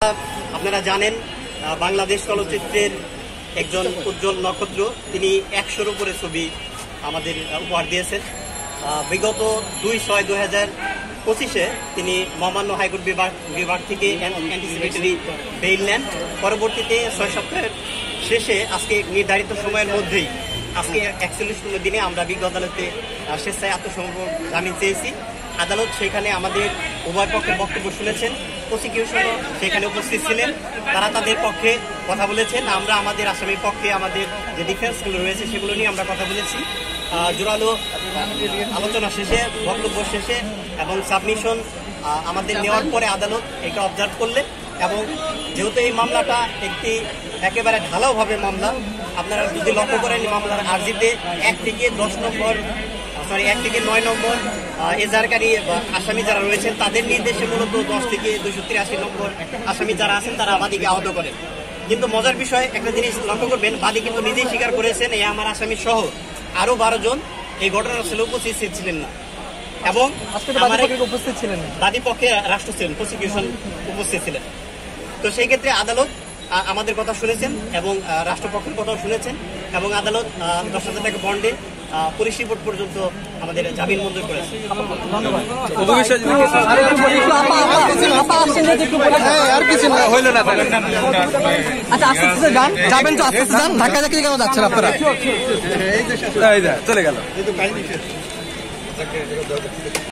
আপনারা জানেন বাংলাদেশ চলচ্চিত্রের একজন উজ্জ্বল নক্ষত্র, তিনি 100-র উপরে ছবি আমাদের উপহার দিয়েছেন। বিগত 2/6/2025-এ তিনি মহামান্য হাইকোর্ট বিভাগ থেকে অ্যান্টিসিপেটরি বেইল নেন। পরবর্তীতে 6 সপ্তাহের শেষে আজকে নির্ধারিত সময়ের মধ্যেই আজকে 41তম দিনে আমরা বিজ্ঞ আদালতে স্বেচ্ছায় আত্মসমর্পণ জামিন চেয়েছি। আদালত সেখানে আমাদের উভয় পক্ষের বক্তব্য শুনেছেন, প্রসিকিউশনও সেখানে উপস্থিত ছিলেন, তারা তাদের পক্ষে কথা বলেছেন। আমরা আমাদের আসামির পক্ষে আমাদের যে ডিফেন্সগুলো রয়েছে সেগুলো নিয়ে আমরা কথা বলেছি। জোরালো আলোচনা শেষে, বক্তব্য শেষে এবং সাবমিশন আমাদের নেওয়ার পরে আদালত এটা অবজার্ভ করলেন এবং যেহেতু এই মামলাটা একটি একেবারে ঢালাওভাবে মামলা, আপনারা যদি লক্ষ্য করেন মামলার আর্জিতে 1 থেকে 9 নম্বর এজাহারকারী আসামি যারা রয়েছেন তাদের নির্দেশে মূলত 10 থেকে 283 নম্বর আসামি যারা আছেন তারা বাদীকে আহত করেন। কিন্তু মজার বিষয় একটা জিনিস লক্ষ্য করবেন, বাদী কিন্তু নিজেই স্বীকার করেছেন এই আমার আসামি সহ আরো 12 জন এই ঘটনাস্থলে উপস্থিত ছিলেন না এবং উপস্থিত ছিলেন বাদী পক্ষে রাষ্ট্র ছিলেন, প্রসিকিউশন উপস্থিত ছিলেন। তো সেই ক্ষেত্রে আদালত আমাদের কথা শুনেছেন এবং রাষ্ট্রপক্ষের কথাও শুনেছেন এবং আদালত 10,000 টাকা বন্ডে পুলিশ রিপোর্ট পর্যন্ত আমাদের জামিন মঞ্জুর করেছে। চলে গেল।